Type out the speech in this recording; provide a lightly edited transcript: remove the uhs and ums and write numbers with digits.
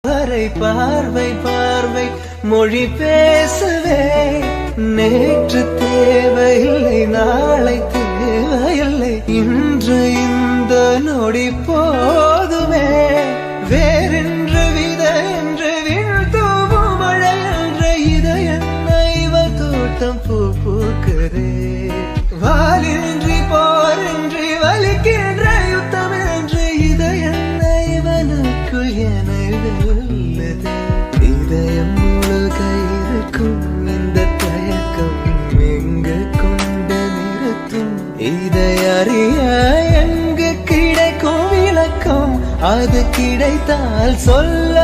பார்வை பார்வை மொழி பேசவே நேற்று தேவையில்லை நாளை தேவையில்லை இன்று இந்த நொடி போதுமே வேறென்று வித என்று வீழ்த்தூவும் மழை என்ற இதய தோட்டம் பூ பூக்கிறே வாலின்றி போரின்றி வலிக்கின்ற யுத்தம் என்று இதய இவனுக்குள் என உள்ளது இதயம் முழுக இருக்கும் இந்த தயக்கம் எங்கு கொண்டு நிறுத்தும் இதை அறிய எங்கு கிடைக்கும் விளக்கம் அது கிடைத்தால் சொல்ல